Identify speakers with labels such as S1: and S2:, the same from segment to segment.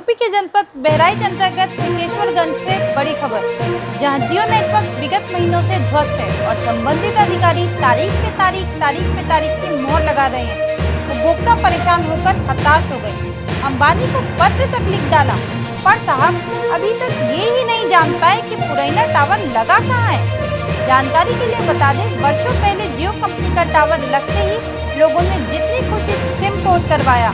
S1: UP के जनपद बहराइच अंतर्गत सिंहेश्वरगंज से बड़ी खबर, जहां जियो नेटवर्क विगत महीनों से ध्वस्त है और संबंधित अधिकारी तारीख पे तारीख की मोहर लगा रहे हैं। उपभोक्ता परेशान होकर हताश हो गए, अंबानी को पत्र तक लिख डाला, पर साहब अभी तक ये ही नहीं जान पाए कि पुरैना टावर लगा कहाँ है। जानकारी के लिए बता दें, वर्षों पहले जियो कंपनी का टावर लगते ही लोगों ने जितनी खुशी सिम पोर्ट करवाया,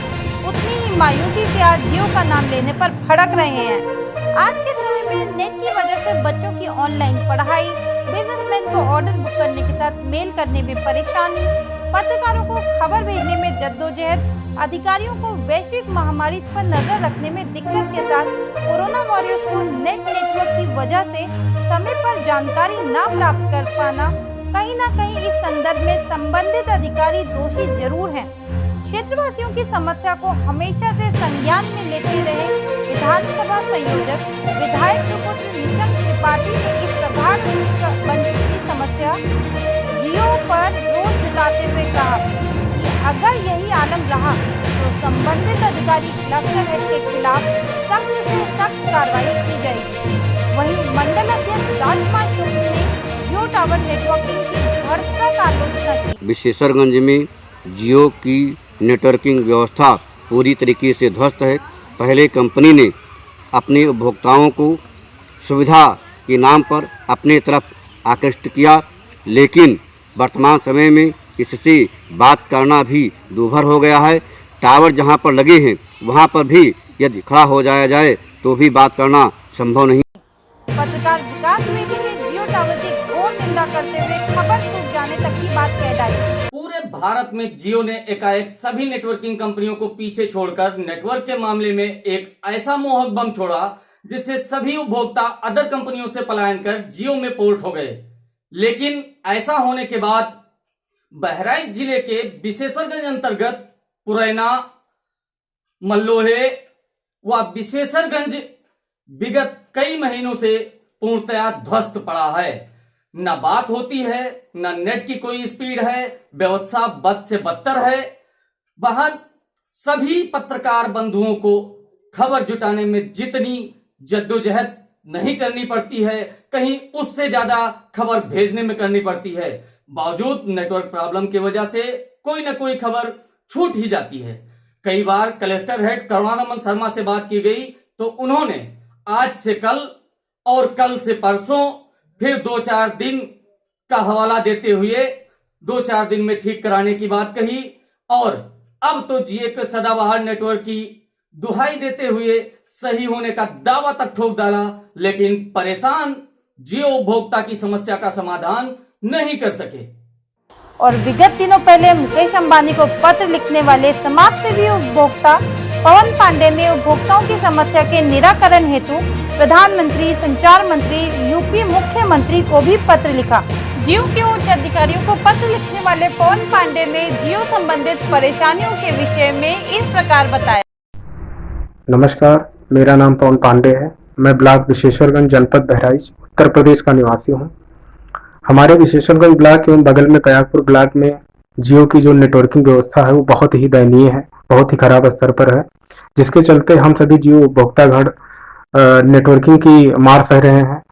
S1: उतनी ही मायूसी से आज जियो का नाम लेने पर भड़क रहे हैं। आज के समय में नेट की वजह से बच्चों की ऑनलाइन पढ़ाई, बिजनेसमैन को ऑर्डर बुक करने के साथ मेल करने में परेशानी, पत्रकारों को खबर भेजने में जद्दोजहद, अधिकारियों को वैश्विक महामारी पर नजर रखने में दिक्कत के साथ कोरोना वॉरियर्स को नेटवर्क की वजह से समय पर जानकारी न प्राप्त कर पाना, कहीं न कहीं इस संदर्भ में संबंधित अधिकारी दोषी जरूर हैं। क्षेत्रवासियों की समस्या को हमेशा से संज्ञान में लेते रहे विधानसभा संयोजक विधायक सुपुत्र निशंक त्रिपाठी ने इस प्रगाढ़ बन चुकी समस्या जियो पर रोष जताते हुए कहा कि अगर यही आलम रहा तो संबंधित अधिकारी क्लस्टर हेड के खिलाफ सख्त से सख्त कार्रवाई की जाएगी। वहीं मंडल अध्यक्ष राजकुमार शुक्ल ने जियो टावर नेटवर्किंग की भरसक आलोचना की।
S2: विशेषरगंज में जियो की नेटवर्किंग व्यवस्था पूरी तरीके से ध्वस्त है। पहले कंपनी ने अपने उपभोक्ताओं को सुविधा के नाम पर अपने तरफ आकृष्ट किया, लेकिन वर्तमान समय में इससे बात करना भी दूभर हो गया है। टावर जहां पर लगे हैं वहां पर भी यदि खड़ा हो जाए तो भी बात करना संभव नहीं।
S1: पत्रकार विकास द्विवेदी ने जियो टावर की घोर निंदा करते हुए खबर छूट जाने तक की बात कह डाली।
S3: पूरे भारत में जियो ने एकाएक सभी नेटवर्किंग कंपनियों को पीछे छोड़कर नेटवर्क के मामले में एक ऐसा मोहक बम छोड़ा जिससे सभी उपभोक्ता अदर कंपनियों से पलायन कर जियो में पोर्ट हो गए। लेकिन ऐसा होने के बाद बहराइच जिले के विशेषरगंज अंतर्गत पुरैना, मल्लोहे व विशेषरगंज विगत कई महीनों से पूर्णतया ध्वस्त पड़ा है। न बात होती है, न नेट की कोई स्पीड है, व्यवस्था बद से बदतर है। वहां सभी पत्रकार बंधुओं को खबर जुटाने में जितनी जद्दोजहद नहीं करनी पड़ती है, कहीं उससे ज्यादा खबर भेजने में करनी पड़ती है। बावजूद नेटवर्क प्रॉब्लम की वजह से कोई न कोई खबर छूट ही जाती है। कई बार क्लस्टर हेड करुणारमन शर्मा से बात की गई तो उन्होंने आज से कल और कल से परसों फिर 2-4 दिन का हवाला देते हुए 2-4 दिन में ठीक कराने की बात कही, और अब तो जियो के सदाबहार नेटवर्क की दुहाई देते हुए सही होने का दावा तक ठोक डाला। लेकिन परेशान जियो उपभोक्ता की समस्या का समाधान नहीं कर सके।
S1: और विगत दिनों पहले मुकेश अंबानी को पत्र लिखने वाले समाजसेवी उपभोक्ता पवन पांडे ने उपभोक्ताओं की समस्या के निराकरण हेतु प्रधानमंत्री, संचार मंत्री, यूपी मुख्यमंत्री को भी पत्र लिखा। जियो के उच्च अधिकारियों को पत्र लिखने वाले पवन पांडे ने जियो संबंधित परेशानियों के विषय में इस प्रकार बताया।
S4: नमस्कार, मेरा नाम पवन पांडे है। मैं ब्लॉक विशेषरगंज, जनपद बहराइच, उत्तर प्रदेश का निवासी हूँ। हमारे विशेषरगंज ब्लॉक एवं बगल में कयाकपुर ब्लॉक में जियो की जो नेटवर्किंग व्यवस्था है वो बहुत ही दयनीय है, बहुत ही खराब स्तर पर है, जिसके चलते हम सभी जियो उपभोक्तागण नेटवर्किंग की मार सह रहे हैं।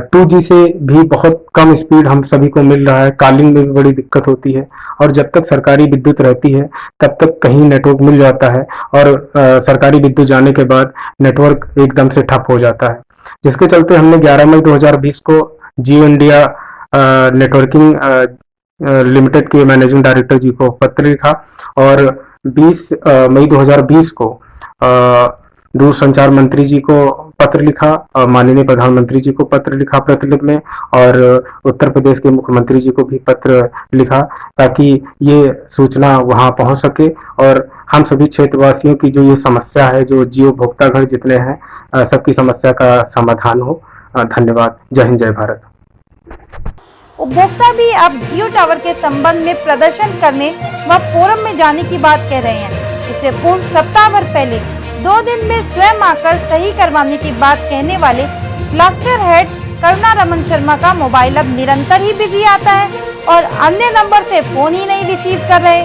S4: 2G से भी बहुत कम स्पीड हम सभी को मिल रहा है, कॉलिंग में भी बड़ी दिक्कत होती है, और जब तक सरकारी विद्युत रहती है तब तक कहीं नेटवर्क मिल जाता है, और सरकारी विद्युत जाने के बाद नेटवर्क एकदम से ठप हो जाता है। जिसके चलते हमने 11 मई 2020 को जियो इंडिया नेटवर्किंग लिमिटेड के मैनेजिंग डायरेक्टर जी को पत्र लिखा, और 20 मई 2020 को दूरसंचार मंत्री जी को पत्र लिखा, माननीय प्रधानमंत्री जी को पत्र लिखा प्रतिलिप में, और उत्तर प्रदेश के मुख्यमंत्री जी को भी पत्र लिखा, ताकि ये सूचना वहां पहुंच सके और हम सभी क्षेत्रवासियों की जो ये समस्या है, जो जियो उपभोक्तागण जितने हैं, सबकी समस्या का समाधान हो। धन्यवाद। जय हिंद, जय भारत।
S1: उपभोक्ता भी अब जियो टावर के संबंध में प्रदर्शन करने व फोरम में जाने की बात कह रहे हैं। इससे पूर्व सप्ताह भर पहले 2 दिन में स्वयं आकर सही करवाने की बात कहने वाले क्लस्टर हेड करुणारमन शर्मा का मोबाइल अब निरंतर ही बिजी आता है और अन्य नंबर से फोन ही नहीं रिसीव कर रहे।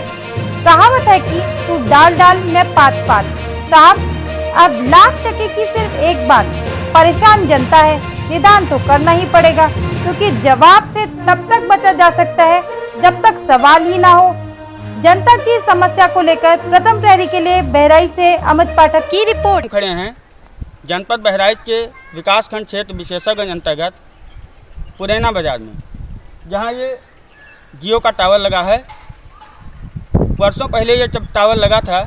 S1: कहावत है कि तू डाल डाल मैं पात पात। साहब अब लाख टके की सिर्फ एक बात, परेशान जनता है, निदान तो करना ही पड़ेगा, क्योंकि जवाब से तब तक बचा जा सकता है जब तक सवाल ही ना हो। जनता की समस्या को लेकर प्रथम प्रहरी के लिए बहराइच से अमित पाठक की रिपोर्ट।
S5: खड़े हैं जनपद बहराइच के विकासखंड क्षेत्र विशेषरगंज अंतर्गत पुरैना बाजार में, जहां ये जियो का टावर लगा है। वर्षों पहले ये जब टावर लगा था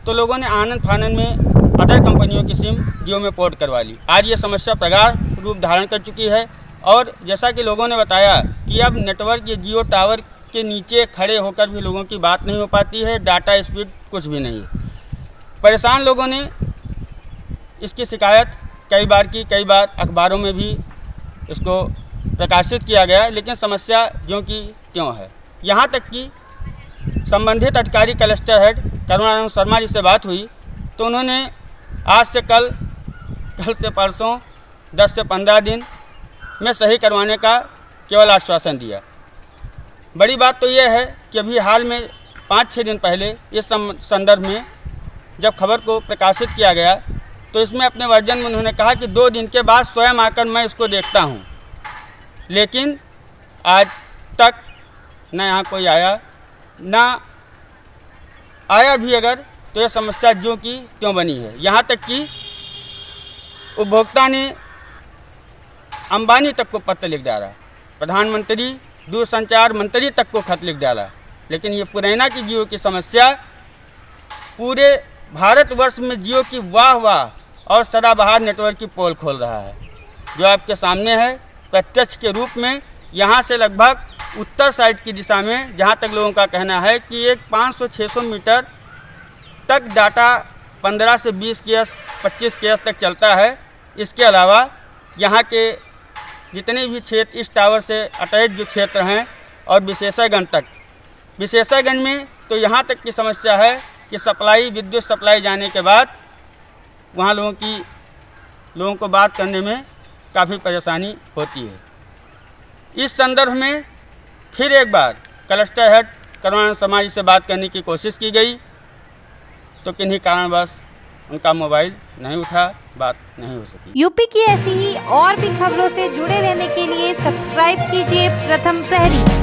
S5: तो लोगों ने आनंद फानन में अदर कंपनियों की सिम जियो में पोर्ट करवा ली। आज ये समस्या प्रगाढ़ रूप धारण कर चुकी है और जैसा कि लोगों ने बताया कि अब नेटवर्क ये जियो टावर के नीचे खड़े होकर भी लोगों की बात नहीं हो पाती है, डाटा स्पीड कुछ भी नहीं है। परेशान लोगों ने इसकी शिकायत कई बार अखबारों में भी इसको प्रकाशित किया गया, लेकिन समस्या ज्यों की त्यों है। यहाँ तक कि संबंधित अधिकारी क्लस्टर हेड करुणानंद शर्मा जी से बात हुई तो उन्होंने आज से कल से परसों 10 से 15 दिन में सही करवाने का केवल आश्वासन दिया। बड़ी बात तो यह है कि अभी हाल में 5-6 दिन पहले इस संदर्भ में जब खबर को प्रकाशित किया गया तो इसमें अपने वर्जन में उन्होंने कहा कि 2 दिन के बाद स्वयं आकर मैं इसको देखता हूँ, लेकिन आज तक न यहाँ कोई आया, ना आया भी अगर तो यह समस्या ज्यों की त्यों बनी है। यहाँ तक कि उपभोक्ता ने अंबानी तक को पत्र लिख डाला, प्रधानमंत्री दूरसंचार मंत्री तक को खत लिख डाला, लेकिन ये पुरैना की जियो की समस्या पूरे भारतवर्ष में जियो की वाह और सदाबहार नेटवर्क की पोल खोल रहा है, जो आपके सामने है प्रत्यक्ष के रूप में। यहाँ से लगभग उत्तर साइड की दिशा में जहाँ तक लोगों का कहना है कि एक 500-600 मीटर तक डाटा 15 से 20 केएस 25 केएस तक चलता है। इसके अलावा यहाँ के जितने भी क्षेत्र इस टावर से अटैच जो क्षेत्र हैं और विशेषागंज में तो यहाँ तक की समस्या है कि विद्युत सप्लाई जाने के बाद वहाँ लोगों को बात करने में काफ़ी परेशानी होती है। इस संदर्भ में फिर एक बार क्लस्टर हेड करुणानंद शर्मा जी से बात करने की कोशिश की गई तो किन्हीं कारणवश उनका मोबाइल नहीं उठा, बात नहीं हो सकी।
S1: यूपी की ऐसी ही और भी खबरों से जुड़े रहने के लिए सब्सक्राइब कीजिए प्रथम प्रहरी।